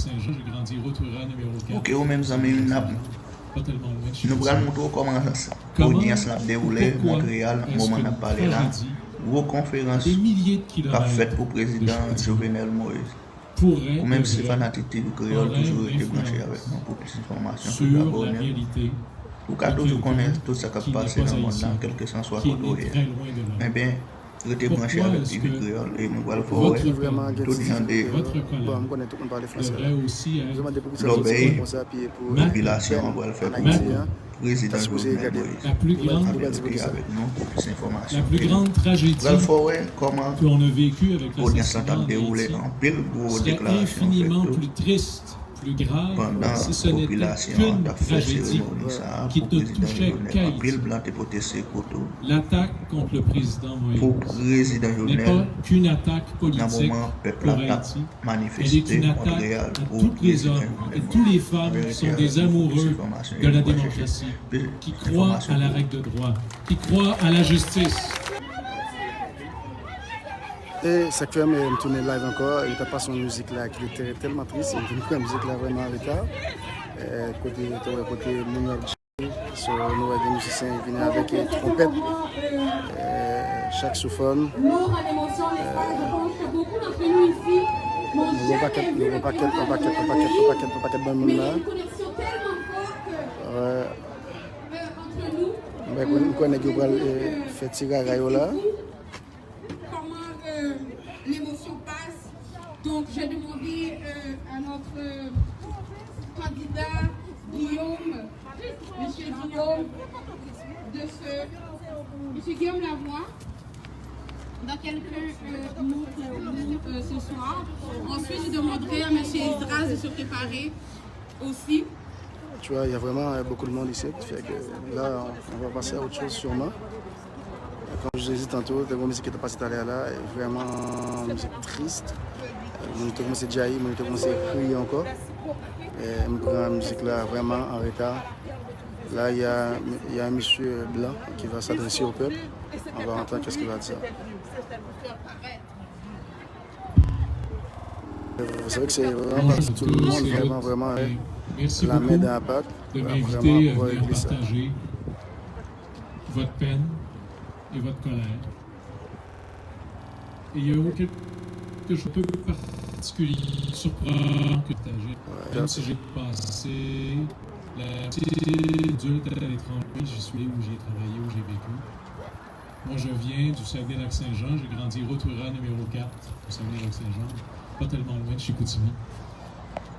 Saint-Jean, j'ai grandi route rurale numéro 4. Ok, ou même amis, Pas tellement loin de chez nous allons montrer comment l'audience a déroulé, Montréal, moment n'a parlé là. Vos conférences qu'a fait pour le président Jovenel Moïse. Ou même si fanatique TV Créole toujours été branché avec nous pour plus d'informations sur la réalité. Ou qu'à toujours connaître tout ce qui passe dans le monde, quel que soit côté. Eh bien, restez branché avec TV Créole et nous allons voir tout le gens de l'obéi, population, on va le faire président Jovenel Moïse avec nous pour plus d'informations. La plus grande tragédie qu'on a vécue avec l'assassinat d'Haïti serait infiniment plus triste, plus grave, si ce n'était qu'une tragédie qui ne touchait qu'Haïti. L'attaque contre le président Moïse n'est pas qu'une attaque politique pour Haïti, elle est une attaque à tous les hommes et toutes les femmes qui sont des amoureux de la démocratie, qui croient à la règle de droit, qui croient à la justice. Et ça fait me tourner live encore, il n'a pas son musique là qui était tellement triste, il a une musique là vraiment en retard. Côté Mounir sur nous des musiciens qui viennent avec trompette, saxophone. Nous paquet de monde là. Mais on connaît que fait tirer là. L'émotion passe. Donc, j'ai demandé à notre candidat Guillaume, Monsieur Guillaume, Monsieur Guillaume Lavoie, dans quelques minutes ce soir. Ensuite, je demanderai à Monsieur Esdras de se préparer aussi. Tu vois, il y a vraiment beaucoup de monde ici. Fait que là, on va passer à autre chose sûrement. Comme je vous ai dit tantôt, la musique qui est passée là est vraiment une musique triste. On a commencé à jaillir, on a commencé à crier encore. Et la musique là vraiment en retard. Là, il y a un monsieur blanc qui va s'adresser au peuple. On va entendre qu'est-ce qu'il va dire. Vous savez que c'est vraiment tout le monde, vraiment la main dans la pâte. De m'inviter à venir partager votre peine et votre colère. Et il y a quelque chose de particulier, surprenant que partager. Même si j'ai passé la adulte à l'étranger, j'y suis allé où j'ai travaillé, où j'ai vécu. Moi, je viens du Saguenay-Lac-Saint-Jean. J'ai grandi route rurale numéro 4 au Saguenay-Lac-Saint-Jean, pas tellement loin de Chicoutimi.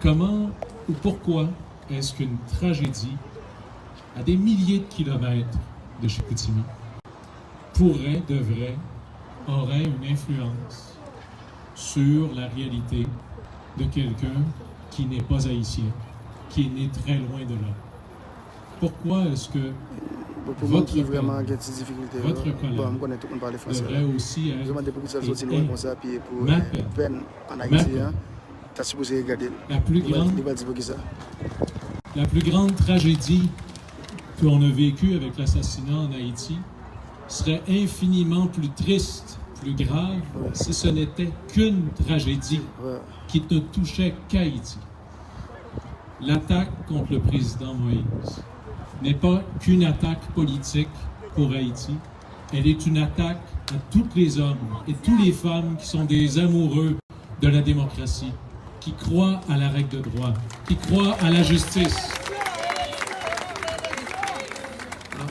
Comment ou pourquoi est-ce qu'une tragédie à des milliers de kilomètres de Chicoutimi aurait une influence sur la réalité de quelqu'un qui n'est pas haïtien, qui est né très loin de là? Pourquoi est-ce que votre colère devrait aussi être la plus grande tragédie qu'on a vécue avec l'assassinat en Haïti serait infiniment plus triste, plus grave, si ce n'était qu'une tragédie qui ne touchait qu'Haïti. L'attaque contre le président Moïse n'est pas qu'une attaque politique pour Haïti, elle est une attaque à tous les hommes et toutes les femmes qui sont des amoureux de la démocratie, qui croient à la règle de droit, qui croient à la justice.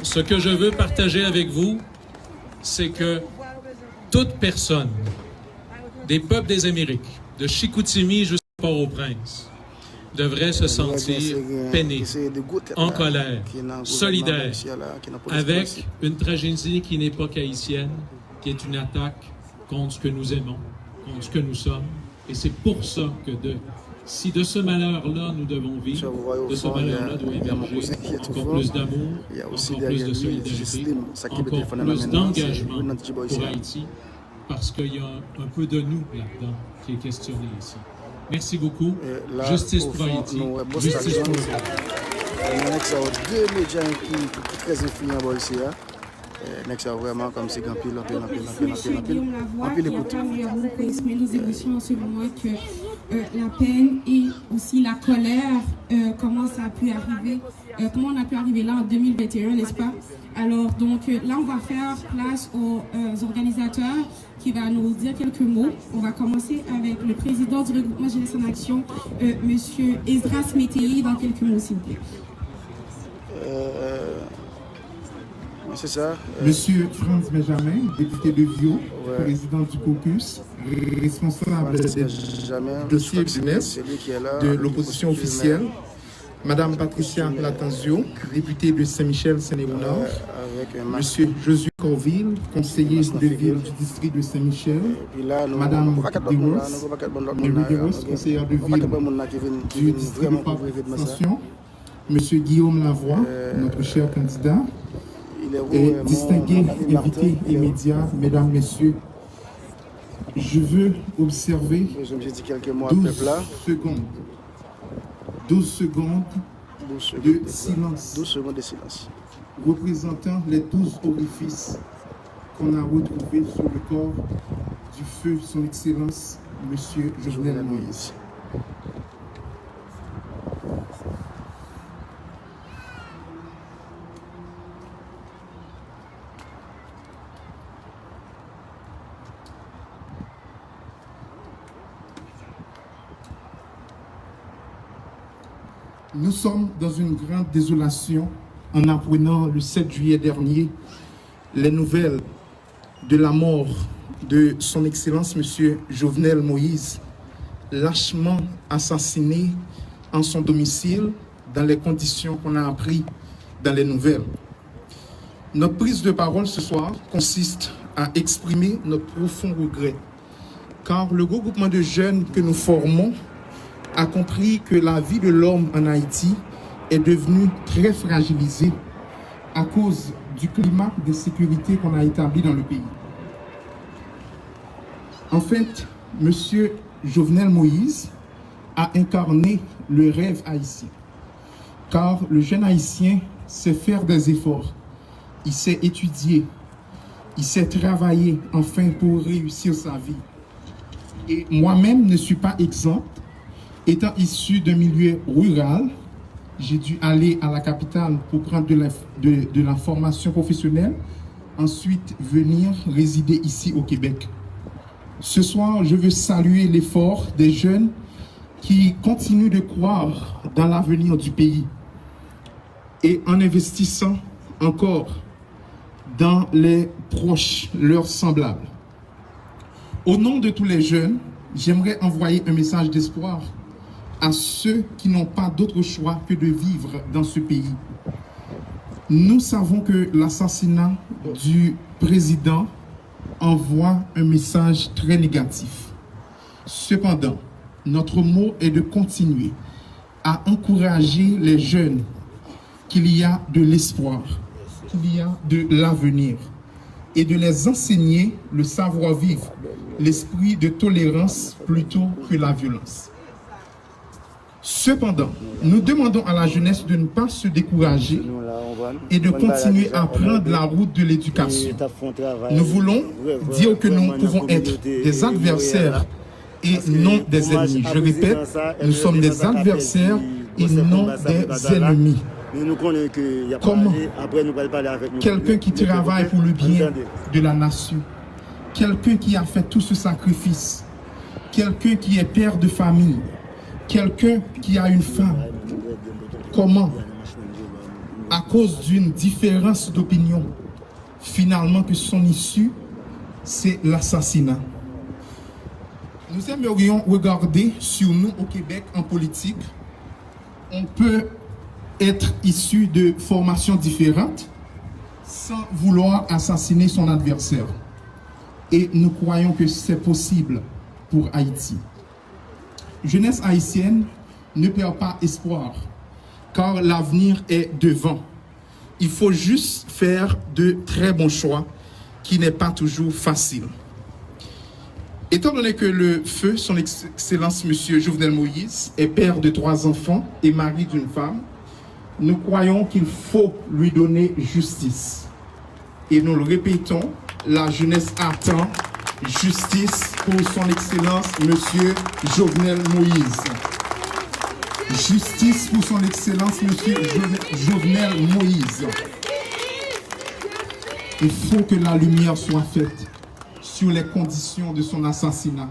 Ce que je veux partager avec vous, c'est que toute personne, des peuples des Amériques, de Chicoutimi jusqu'à Port-au-Prince, devrait se sentir peiné, en colère, solidaire, avec une tragédie qui n'est pas qu'haïtienne, qui est une attaque contre ce que nous aimons, contre ce que nous sommes. Et c'est pour ça que si de ce malheur-là nous devons vivre, de ce malheur-là doit émerger encore plus d'amour, encore plus de solidarité, encore plus d'engagement pour Haïti, parce qu'il y a un peu de nous là-dedans qui est questionné ici. Merci beaucoup. Justice pour Haïti. Justice pour Haïti. Il y a deux médias qui sont très influents ici. Next vraiment comme c'est Monsieur Guillaume Lavoie, qui a parlé à nous pour exprimer nos émotions en ce moment que la peine et aussi la colère, comment ça a pu arriver, comment on a pu arriver là en 2021, n'est-ce pas? Alors, donc là, on va faire place aux organisateurs qui va nous dire quelques mots. On va commencer avec le président du regroupement Jeunesse en Action, Monsieur Esdras Métayer, dans quelques mots, s'il vous plaît. C'est ça. Monsieur Franz Benjamin, député de Viau, président du caucus, responsable des dossiers jeunesse de l'opposition officielle. Madame Patricia Latanzio, députée de Saint-Michel-Sénégal-Nord. Monsieur Josué Corville, conseiller de ville du district de Saint-Michel. Madame Deros, conseillère de ville du district de Parc-Extension. Monsieur Guillaume Lavoie, notre cher candidat. Et distingués invités et médias, mesdames, messieurs, je veux observer 12 secondes de silence. 12 secondes de silence. Représentant les 12 orifices qu'on a retrouvés sur le corps du feu Son Excellence, Monsieur Jovenel Moïse. Nous sommes dans une grande désolation en apprenant le 7 juillet dernier les nouvelles de la mort de son Excellence M. Jovenel Moïse, lâchement assassiné en son domicile dans les conditions qu'on a appris dans les nouvelles. Notre prise de parole ce soir consiste à exprimer notre profond regret, car le regroupement de jeunes que nous formons a compris que la vie de l'homme en Haïti est devenue très fragilisée à cause du climat de sécurité qu'on a établi dans le pays. En fait, M. Jovenel Moïse a incarné le rêve haïtien, car le jeune haïtien sait faire des efforts, il sait étudier, il sait travailler enfin pour réussir sa vie. Et moi-même ne suis pas exempt. Étant issu d'un milieu rural, j'ai dû aller à la capitale pour prendre de la formation professionnelle, ensuite venir résider ici au Québec. Ce soir, je veux saluer l'effort des jeunes qui continuent de croire dans l'avenir du pays et en investissant encore dans les proches, leurs semblables. Au nom de tous les jeunes, j'aimerais envoyer un message d'espoir à ceux qui n'ont pas d'autre choix que de vivre dans ce pays. Nous savons que l'assassinat du président envoie un message très négatif. Cependant, notre mot est de continuer à encourager les jeunes qu'il y a de l'espoir, qu'il y a de l'avenir et de les enseigner le savoir-vivre, l'esprit de tolérance plutôt que la violence. Cependant, nous demandons à la jeunesse de ne pas se décourager et de continuer à prendre la route de l'éducation. Nous voulons dire que nous pouvons être des adversaires et non des ennemis. Je répète, nous sommes des adversaires et non des ennemis. Comment quelqu'un qui travaille pour le bien de la nation, quelqu'un qui a fait tout ce sacrifice, quelqu'un qui est père de famille, quelqu'un qui a une femme, comment, à cause d'une différence d'opinion, finalement que son issue, c'est l'assassinat. Nous aimerions regarder sur nous au Québec en politique. On peut être issu de formations différentes sans vouloir assassiner son adversaire. Et nous croyons que c'est possible pour Haïti. Jeunesse haïtienne, ne perd pas espoir, car l'avenir est devant. Il faut juste faire de très bons choix, qui n'est pas toujours facile. Étant donné que le feu, son Excellence Monsieur Jovenel Moïse, est père de 3 enfants et mari d'une femme, nous croyons qu'il faut lui donner justice. Et nous le répétons, la jeunesse attend Justice pour son Excellence, Monsieur Jovenel Moïse. Justice pour son Excellence, Monsieur Jovenel Moïse. Il faut que la lumière soit faite sur les conditions de son assassinat.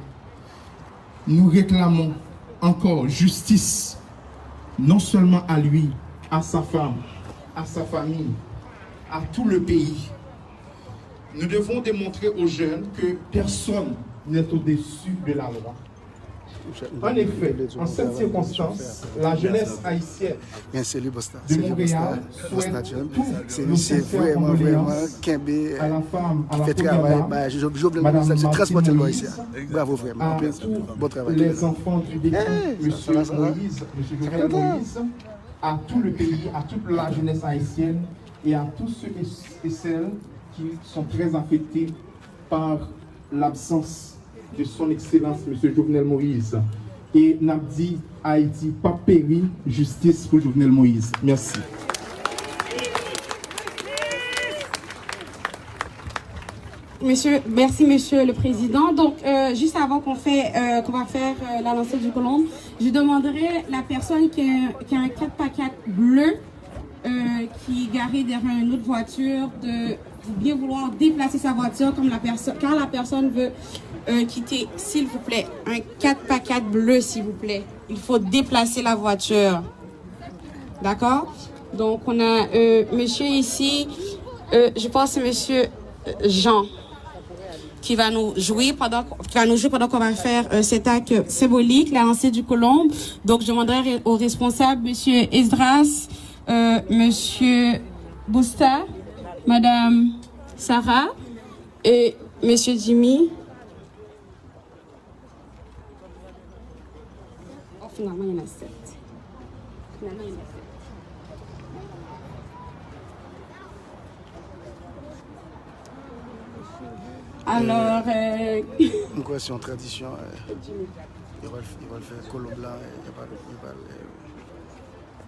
Nous réclamons encore justice, non seulement à lui, à sa femme, à sa famille, à tout le pays. Nous devons démontrer aux jeunes que personne n'est au-dessus de la loi. En effet, en cette circonstance, la jeunesse haïtienne de Montréal souhaite tout le sincère condoléances à la femme, à la première dame, Madame Martine Moïse, Bravo vraiment. à tous les enfants du défunt, Monsieur Moïse, Monsieur Jovenel Moïse, à tout le pays, à toute la jeunesse haïtienne et à tous ceux et celles qui sont très affectés par l'absence de son Excellence, M. Jovenel Moïse. Et Nabdi Haïti, pas péri, justice pour Jovenel Moïse. Merci. Merci, Monsieur le Président. Donc, juste avant qu'on va faire la lancée du colombe, je demanderai la personne qui a un 4x4 bleu qui est garé derrière une autre voiture de bien vouloir déplacer sa voiture quand la personne veut quitter, s'il vous plaît. Un 4x4 bleu, s'il vous plaît. Il faut déplacer la voiture. D'accord? Donc, on a monsieur ici, je pense que c'est monsieur Jean, qui va nous jouer pendant qu'on va faire cet acte symbolique, la lancée du colombe. Donc, je demanderai aux responsables, monsieur Esdras, monsieur Bousta, madame Sarah et monsieur Jimmy. Oh, finalement, il y en a 7. Alors, une question tradition, il va le faire colombe là, il va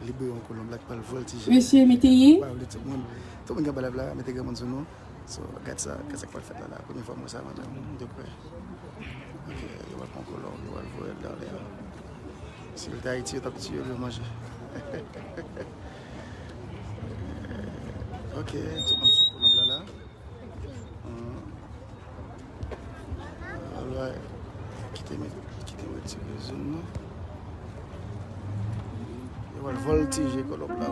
libérer un colombe là qui va le voltiger. Monsieur Métayer. Tout le monde va là, mettez le monde sur nous. So, regarde ça, qu'est-ce qu'il va faire là, la première fois, moi, ça va de près. Ok, il va prendre un colombe, il va le voir dans l'air. Si le Haïti est habitué, il va manger. Ok, tout le monde sur le colombe là. Alors, quittez la zone. Il va le voltiger, colombe là.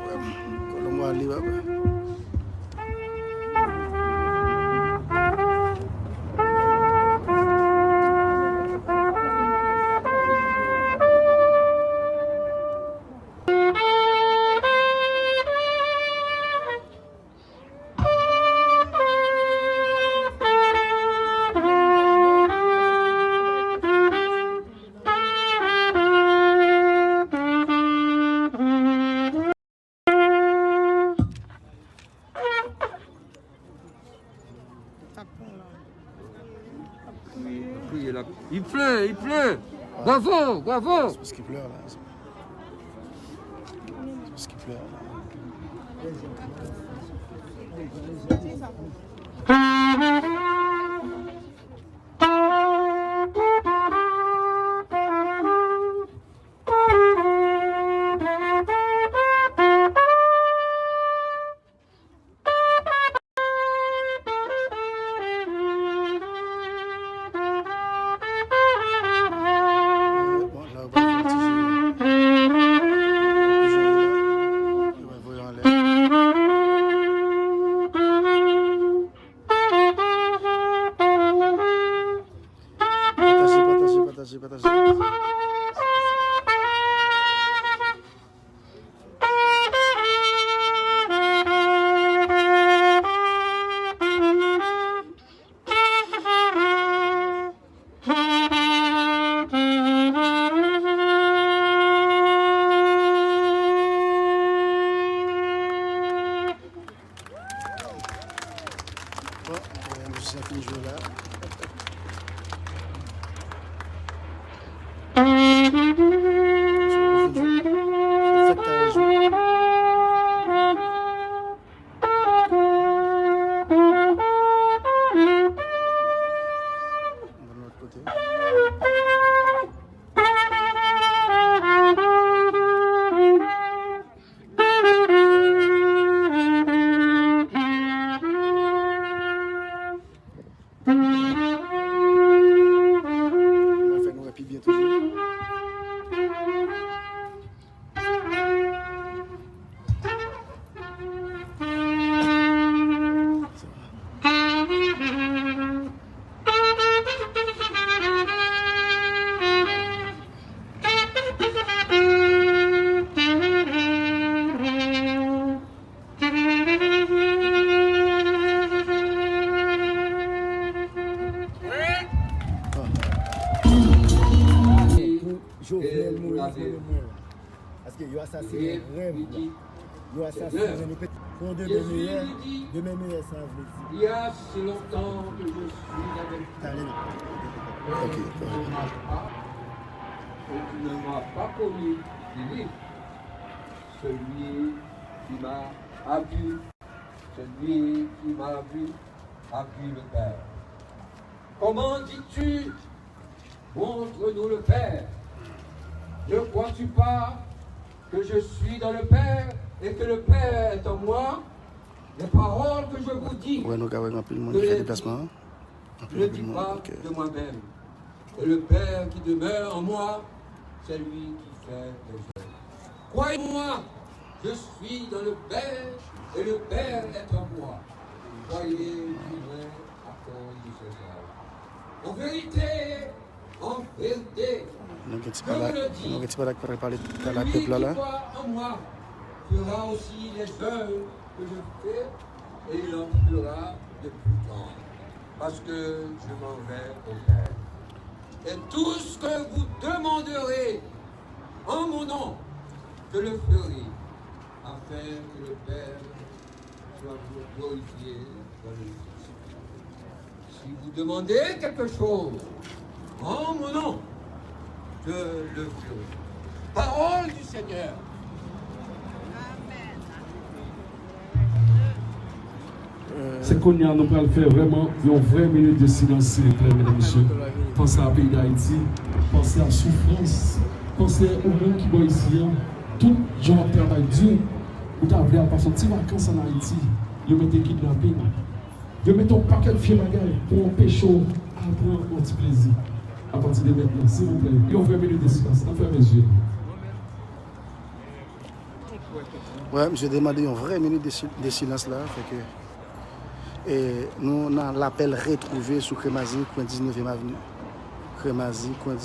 Colombe va aller, Il pleut. Bravo. C'est parce qu'il pleure là. C'est parce qu'il pleure que ils assassinent vraiment. Ils assassinent pour demain meilleur ça veut dire. Il y a si longtemps que je suis avec toi. Ok. Et tu ne m'as pas commis Philippe. Celui qui m'a vu, celui qui m'a vu a vu le Père. Comment dis-tu? Montre-nous le Père. Ne crois-tu pas que je suis dans le Père et que le Père est en moi? Les paroles que je vous dis, ouais, nous avons un peu de monde qui fait déplacement. Je ne dis pas de moi-même. Et le Père qui demeure en moi, c'est lui qui fait les œuvres. Croyez-moi, je suis dans le Père et le Père est en moi. Croyez du vrai à cause de ces œuvres. En vérité, je vous le dis, celui qui croit en moi fera aussi les œuvres que je fais et il en fera de plus grandes. Parce que je m'en vais au Père. Et tout ce que vous demanderez en mon nom, je le ferai, afin que le Père soit glorifié dans le Fils. Si vous demandez quelque chose en mon nom, je le ferai. Parole du Seigneur. C'est qu'on nous va le faire vraiment une vraie minute de silence, s'il vous plaît, mesdames et messieurs. Pensez à pays d'Haïti, pensez à la souffrance, pensez au monde qui va ici. Tout genre de travail dur, vous avez à passer des vacances en Haïti, vous mettez kidnapping, vous mettez un paquet de fiers bagages pour un pécho, à prendre un petit plaisir. À partir de maintenant, s'il vous plaît, une vraie minute de silence, fermez les yeux. Ouais, j'ai demandé une vraie minute de silence là. Fait que, et nous avons l'appel retrouvé sur Crémazie, coin 19e avenue. Crémazie, coin